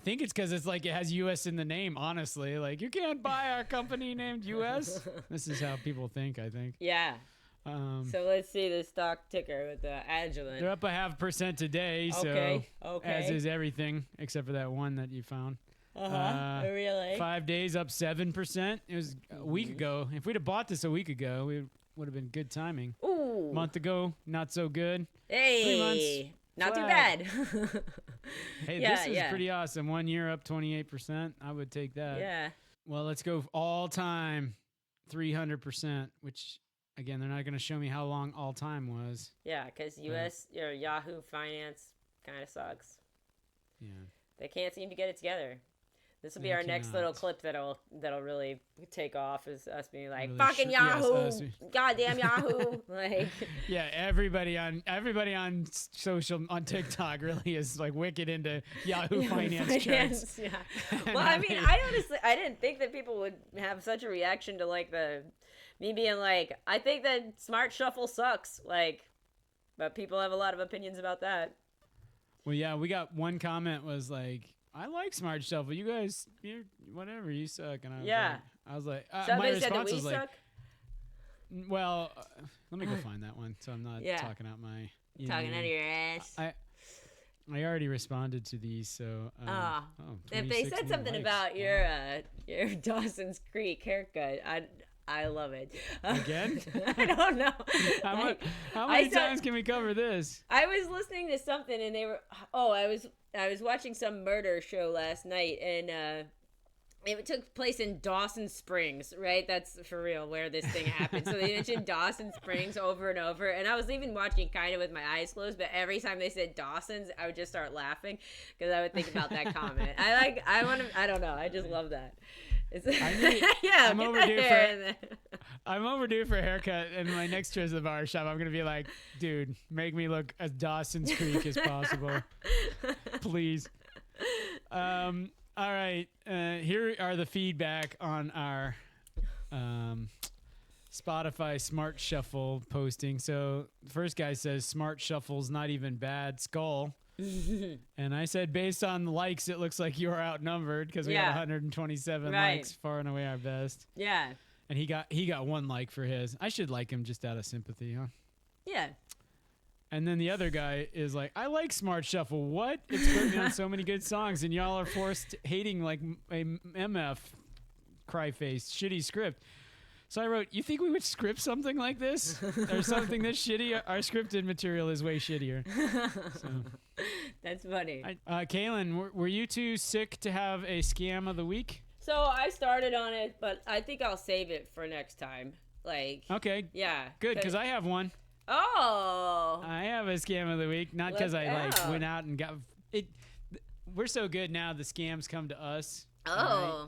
think it's because it's it has U.S. in the name, honestly. You can't buy our company named U.S. This is how people think, I think. Yeah. So let's see the stock ticker with the Agilent. They're up 0.5% today, okay. As is everything, except for that one that you found. Really? 5 days up 7%. It was a week ago. If we'd have bought this a week ago, it would have been good timing. Ooh. A month ago, not so good. Hey. 3 months. Not too bad. Hey, this is pretty awesome. 1 year up 28%. I would take that. Yeah. Well, let's go all time 300%, which, again, they're not going to show me how long all time was. Yeah, because Yahoo Finance kind of sucks. Yeah. They can't seem to get it together. This will be our next little clip that'll really take off, is us being like, really fucking Yahoo, goddamn Yahoo, Yeah, everybody on social on TikTok really is wicked into Yahoo Finance charts. Yeah. Well, I mean, I didn't think that people would have such a reaction to me being I think that Smart Shuffle sucks, but people have a lot of opinions about that. Well, yeah, we got one comment was I like Smart Shuffle. You guys, whatever, you suck. And I was like, my response was suck? Well, let me go find that one so I'm not talking out my... Talking out of your ass. I already responded to these, so... if they said something about your Dawson's Creek haircut, I love it. Again? I don't know. How many times can we cover this? I was listening to something and they were... I was watching some murder show last night, and it took place in Dawson Springs, right? That's for real where this thing happened. So they mentioned Dawson Springs over and over, and I was even watching kind of with my eyes closed, but every time they said Dawson's, I would just start laughing because I would think about that comment. I don't know. I just love that. I'm overdue for a haircut, and my next trip to the bar shop, I'm gonna be like, dude, make me look as Dawson's Creek as possible, please. All right, here are the feedback on our Spotify Smart Shuffle posting. So the first guy says Smart Shuffle's not even bad. Skull. And I said, based on the likes, it looks like you are outnumbered because we had 127 likes, far and away our best. Yeah. And he got 1 like for his. I should like him just out of sympathy, huh? Yeah. And then the other guy is like, I like Smart Shuffle. What? It's put me on so many good songs, and y'all are forced hating like a MF cry face shitty script. So I wrote, you think we would script something like this? Or something this shitty? Our scripted material is way shittier. So. That's funny. Kalen, were you too sick to have a scam of the week? So I started on it, but I think I'll save it for next time. Like. Okay. Yeah. Good, because I have one. Oh. I have a scam of the week, not because I went out and got it. We're so good now. The scams come to us. Oh. Right?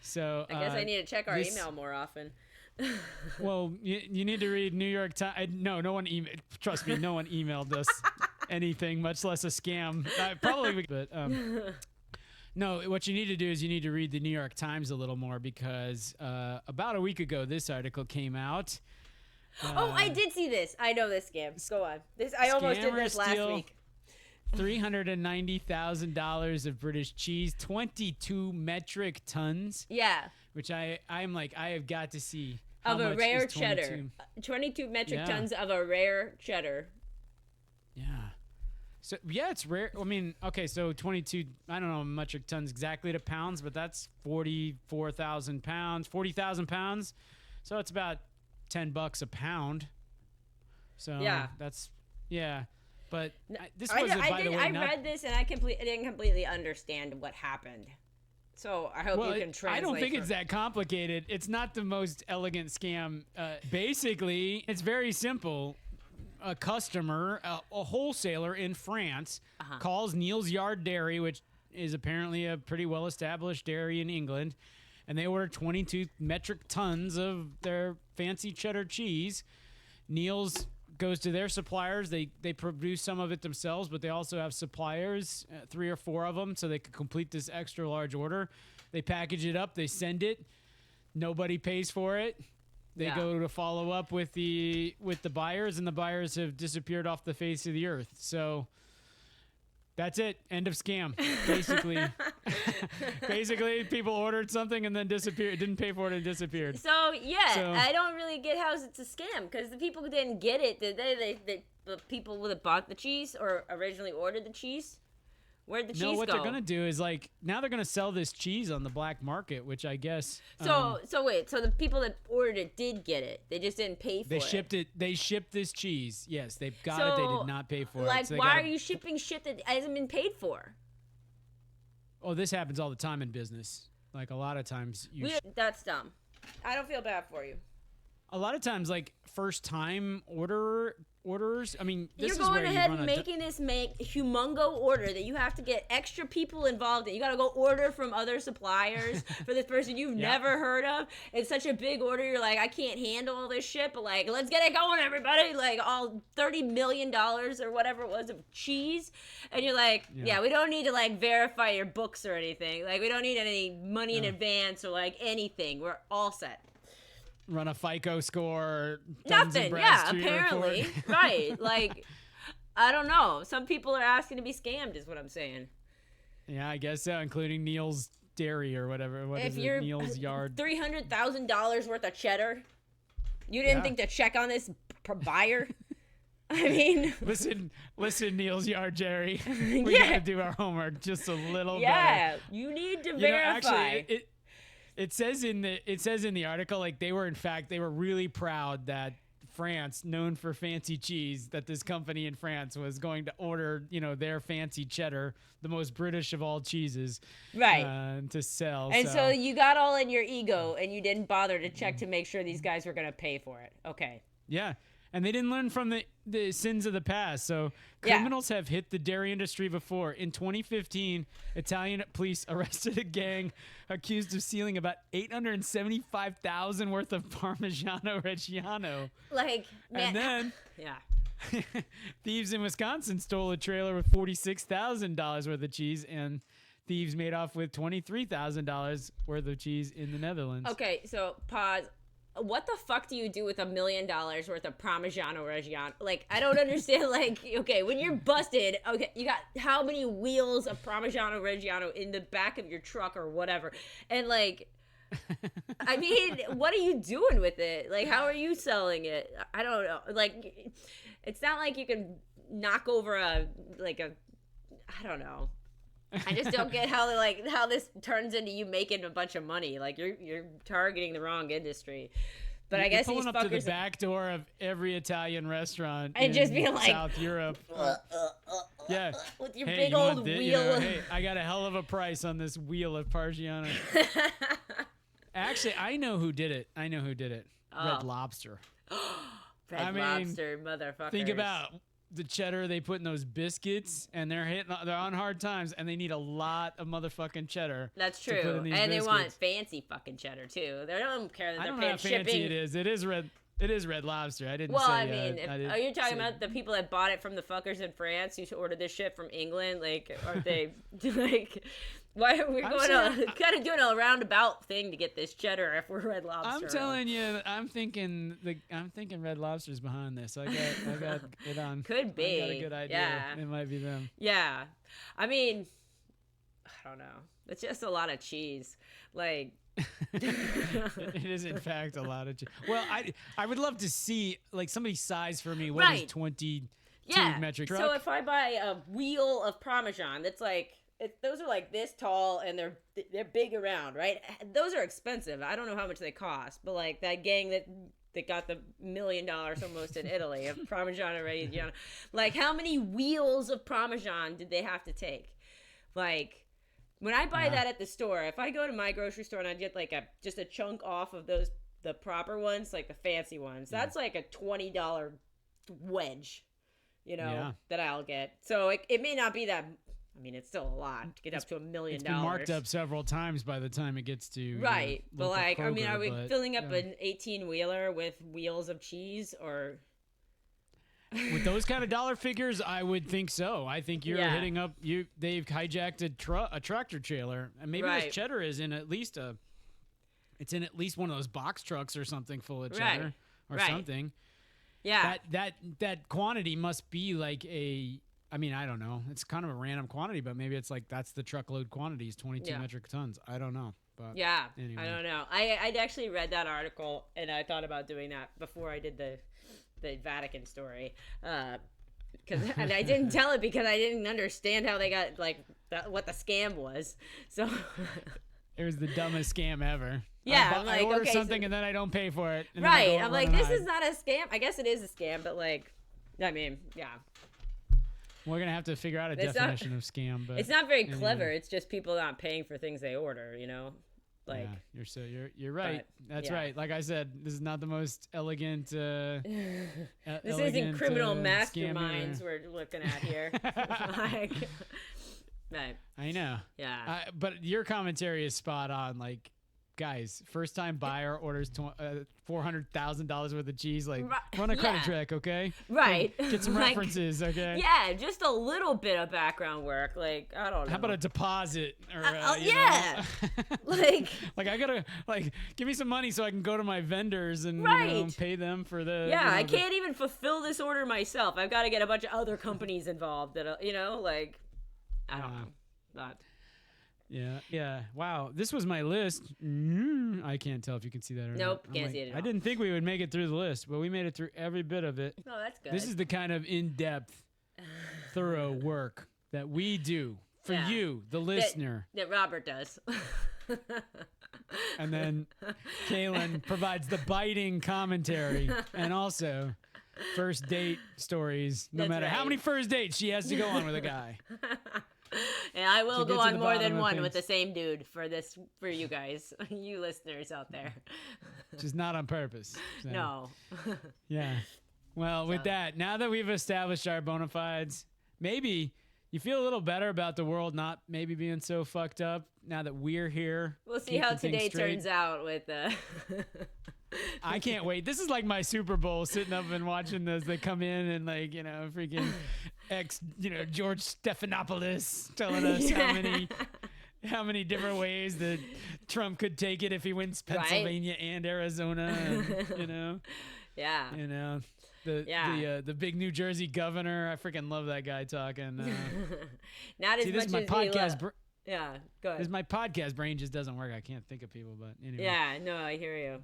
So I guess I need to check our email more often. Well, you need to read New York Times. No one emailed. Trust me, no one emailed us anything, much less a scam. Probably, but no. What you need to do is you need to read the New York Times a little more because about a week ago, this article came out. I did see this. I know this scam. Go on. I almost did this last week. $390,000 of British cheese, 22 metric tons. Yeah. Which I'm like, I have got to see. Of a rare cheddar. 22 metric tons of a rare cheddar. Yeah. So, yeah, it's rare. I mean, okay, so 22, I don't know metric tons exactly to pounds, but that's 44,000 pounds, 40,000 pounds. So it's about $10 a pound. So that's, yeah. But this wasn't, by the way, I read this and I didn't completely understand what happened. So I hope you can translate. I don't think it's that complicated. It's not the most elegant scam. Basically, it's very simple. A customer, a wholesaler in France, calls Neil's Yard Dairy, which is apparently a pretty well-established dairy in England, and they order 22 metric tons of their fancy cheddar cheese. Neil's goes to their suppliers. They produce some of it themselves, but they also have suppliers, 3 or 4 of them, so they could complete this extra large order. They package it up. They send it. Nobody pays for it. They go to follow up with the buyers, and the buyers have disappeared off the face of the earth. So that's it. End of scam. Basically, people ordered something and then disappeared. Didn't pay for it and disappeared. So I don't really get how it's a scam because the people who didn't get it, did they the people that bought the cheese or originally ordered the cheese? Where'd the cheese go? No, what they're gonna do is now they're gonna sell this cheese on the black market, which I guess. So the people that ordered it did get it. They just didn't pay for it. They shipped it. They shipped this cheese. Yes, they've got it. They did not pay for it. So why are you shipping shit that hasn't been paid for? Oh, this happens all the time in business. Like a lot of times, that's dumb. I don't feel bad for you. A lot of times, like first-time orders. I mean, this you're is going where ahead you and making this humongo order that you have to get extra people involved in. You got to go order from other suppliers for this person you've never heard of. It's such a big order. You're like, I can't handle all this shit, but like, let's get it going, everybody. Like all $30 million or whatever it was of cheese. And you're like, we don't need to like verify your books or anything. Like we don't need any money in advance or like anything. We're all set. Run a FICO score. Nothing. Yeah, apparently. Right. Like, I don't know. Some people are asking to be scammed is what I'm saying. Yeah, I guess so, including Neil's Dairy or whatever. What is it? Neil's Yard. $300,000 worth of cheddar. You didn't think to check on this buyer? I mean. Listen, Neil's Yard, Jerry. We got to do our homework just a little better. Yeah, you need to verify. Actually, It says in the article, like they were really proud that France, known for fancy cheese, that this company in France was going to order, their fancy cheddar, the most British of all cheeses, right, to sell. And so you got all in your ego, and you didn't bother to check to make sure these guys were going to pay for it. Okay. Yeah. And they didn't learn from the sins of the past. So criminals have hit the dairy industry before. In 2015, Italian police arrested a gang accused of stealing about $875,000 worth of Parmigiano Reggiano. Like, man. And then thieves in Wisconsin stole a trailer with $46,000 worth of cheese, and thieves made off with $23,000 worth of cheese in the Netherlands. Okay, so pause. what the fuck do you do with $1 million worth of Parmigiano Reggiano? Like, I don't understand. Like, okay, when you're busted, okay, you got how many wheels of Parmigiano Reggiano in the back of your truck or whatever, and like, I mean, what are you doing with it? Like, how are you selling it? I don't know. Like, it's not like you can knock over I don't know. I just don't get how this turns into you making a bunch of money. Like, you're targeting the wrong industry. But I guess pulling these up fuckers to the back door of every Italian restaurant and in just being like South Europe. Yeah. with your hey, big you old want wheel. You know, hey, I got a hell of a price on this wheel of Parmigiano. Actually, I know who did it. Red Lobster. Red Lobster, motherfuckers. Think about the cheddar they put in those biscuits, and they're on hard times, and they need a lot of motherfucking cheddar. That's true. And biscuits. They want fancy fucking cheddar too. They don't care that they're paying shipping. How fancy it is. It is Red Lobster. I didn't well, say. I mean, are you talking about the people that bought it from the fuckers in France who ordered this shit from England? Like, are they like? Why are we kind of doing a roundabout thing to get this cheddar if we're Red Lobster? I'm telling you, I'm thinking Red Lobster's behind this. I got it on. Could be. I got a good idea. Yeah. It might be them. Yeah. I mean, I don't know. It's just a lot of cheese. Like. It is in fact a lot of cheese. Well, I would love to see like somebody size for me what is 22 metric truck. So if I buy a wheel of Parmesan that's like. Those are like this tall and they're big around, right? Those are expensive. I don't know how much they cost, but like that gang that got the $1 million almost in Italy of Parmigiano Reggiano, like how many wheels of Parmesan did they have to take? Like when I buy that at the store, if I go to my grocery store and I get like just a chunk off of the proper ones, like the fancy ones, that's like a $20 wedge, that I'll get. So it may not be that. I mean, it's still a lot to get up to $1 million. It's been marked up several times by the time it gets to right. But like, Kroger, I mean, are we filling up an 18-wheeler with wheels of cheese or? With those kind of dollar figures, I would think so. I think you're hitting up. They've hijacked a tractor trailer, and maybe this cheddar is in at least it's in at least one of those box trucks or something full of cheddar or something. Yeah. That quantity must be like a. I mean, I don't know. It's kind of a random quantity, but maybe it's like that's the truckload quantity is 22 metric tons. I don't know. But anyway. I don't know. I'd actually read that article, and I thought about doing that before I did the Vatican story. And I didn't tell it because I didn't understand how they got, like, what the scam was. So it was the dumbest scam ever. Yeah, I order something and then I don't pay for it. Right. I'm like, this is not a scam. I guess it is a scam, but, like, I mean, yeah. We're gonna have to figure out a definition of scam, but it's not very clever. It's just people not paying for things they order, Like you're right. That's right. Like I said, this is not the most elegant. This isn't criminal masterminds we're looking at here. Right. I know. Yeah. But your commentary is spot on. Like, guys, first time buyer orders $400,000 worth of cheese. Like, run a credit check, okay? Right. Like, get some references, okay? Yeah, just a little bit of background work. Like, I don't know. How about a deposit? Or, like I gotta give me some money so I can go to my vendors and pay them for the. Yeah, I can't even fulfill this order myself. I've got to get a bunch of other companies involved. That like, I don't know. Not. Yeah. Wow, this was my list. I can't tell if you can see that or not. Nope, can't see it at all. I didn't think we would make it through the list, but we made it through every bit of it. Oh, that's good. This is the kind of in-depth, thorough work that we do for you, the listener. That Robert does. And then Kalen provides the biting commentary and also first date stories, no matter how many first dates she has to go on with a guy. And I will go on more than one with the same dude for you guys, you listeners out there. Just not on purpose. So. No. Yeah. Well, with that, now that we've established our bona fides, maybe you feel a little better about the world not maybe being so fucked up now that we're here. We'll see how today turns out with I can't wait. This is like my Super Bowl, sitting up and watching those. They come in and freaking George Stephanopoulos telling us how many how many different ways that Trump could take it if he wins Pennsylvania and Arizona, and, you know? Yeah. You know, the big New Jersey governor. I freaking love that guy talking. Not as much as my podcast. Yeah, go ahead. Because my podcast brain just doesn't work. I can't think of people, but anyway. Yeah, no, I hear you.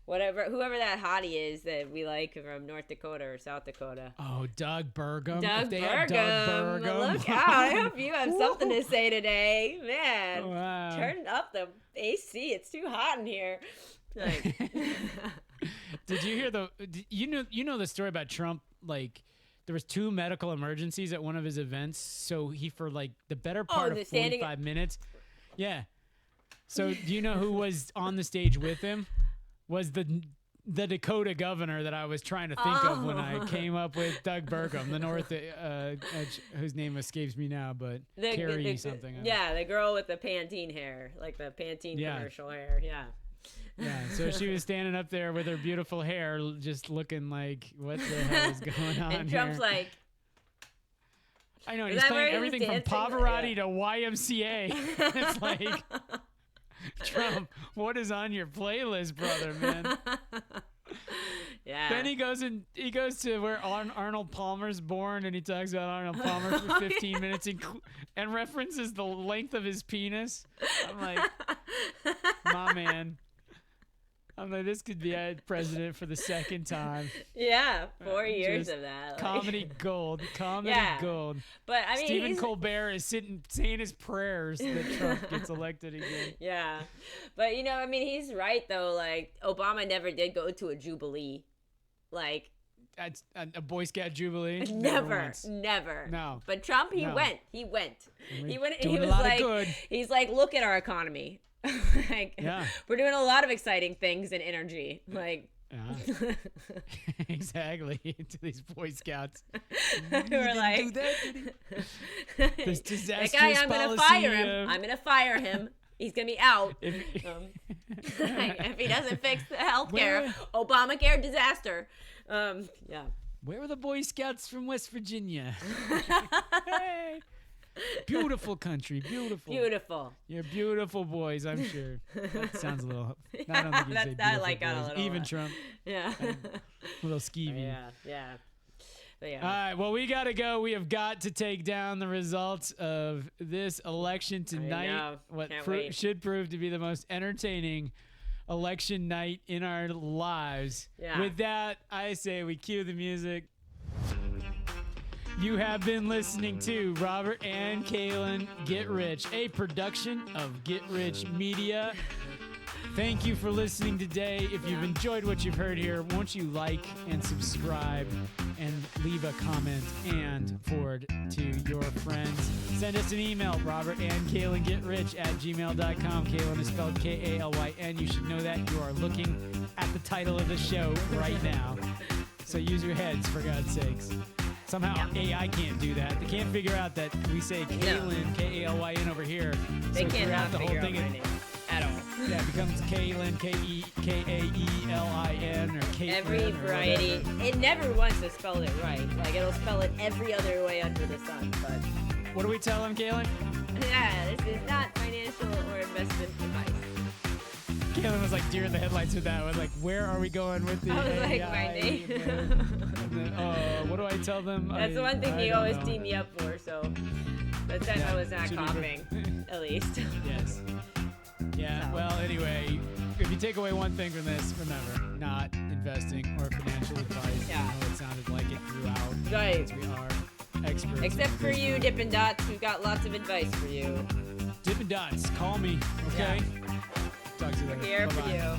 Whoever that hottie is that we like from North Dakota or South Dakota. Oh, Doug Burgum. Doug Burgum. Look out. I hope you have something to say today. Man, wow. Turn up the AC. It's too hot in here. Like, did you hear you know the story about Trump? Like, there was 2 medical emergencies at one of his events. So he, for like the better part of 45 minutes. Yeah. So do you know who was on the stage with him? Was the Dakota governor that I was trying to think of when I came up with Doug Burgum, the North, whose name escapes me now, but Carrie something. Yeah, the girl with the Pantene hair, like the Pantene commercial hair. Yeah. Yeah, so she was standing up there with her beautiful hair, just looking like, what the hell is going on and Trump's here? like, I know, he's playing everything from Pavarotti to YMCA. It's like, Trump, what is on your playlist, brother, man? Yeah. Then he goes to where Arnold Palmer's born, and he talks about Arnold Palmer for 15 minutes and references the length of his penis. I'm like, my man. I'm like, this could be a president for the second time. Yeah, 4 years of that. Like, comedy gold. Comedy gold. But I mean, Stephen Colbert is saying his prayers that Trump gets elected again. Yeah. But, you know, I mean, he's right, though. Like, Obama never did go to a Jubilee. Like, a Boy Scout Jubilee? Never. No. But Trump, he went. He went. And he was like, he's like, look at our economy. Like, we're doing a lot of exciting things in energy. Like, exactly. To these Boy Scouts. We're like, do that, this disastrous that guy, I'm gonna fire him. I'm gonna fire him. He's gonna be out if he doesn't fix the healthcare. Obamacare disaster. Yeah. Where were the Boy Scouts from West Virginia? Hey. Beautiful country, beautiful. You're beautiful boys, I'm sure. That sounds a little. I don't think you'd say beautiful like boys. a little. Even Trump. Yeah. A little skeevy. Yeah. But yeah. All right. Well, we gotta go. We have got to take down the results of this election tonight. I know. What wait. should prove to be the most entertaining election night in our lives. Yeah. With that, I say we cue the music. You have been listening to Robert and Kalen Get Rich, a production of Get Rich Media. Thank you for listening today. If you've enjoyed what you've heard here, won't you like and subscribe and leave a comment and forward to your friends. Send us an email, robertandkalengetrich@gmail.com. Kalen is spelled Kalyn. You should know that. You are looking at the title of the show right now. So use your heads, for God's sakes. Somehow AI can't do that. They can't figure out that we say Kalyn, Kalyn over here. They cannot figure out my name at all. Yeah, it becomes Kalen, Kaelin, or Kate. Every variety. It never wants to spell it right. Like, it'll spell it every other way under the sun. But what do we tell them, Kalen? Yeah, this is not financial or investment advice. Kalen was like deer in the headlights with that. Was like, where are we going with the I was AI? like, my name. What do I tell them? That's the one thing you always team me up for, so that's that I was not coughing, at least. Yes. Yeah, well, anyway, if you take away one thing from this, remember, not investing or financial advice. Yeah. I know it sounded like it throughout. Right. We are experts. Except for you, Dippin Dots, we've got lots of advice for you. Dippin Dots, call me, okay? Yeah. Talk to you later. We're here Bye-bye. for you.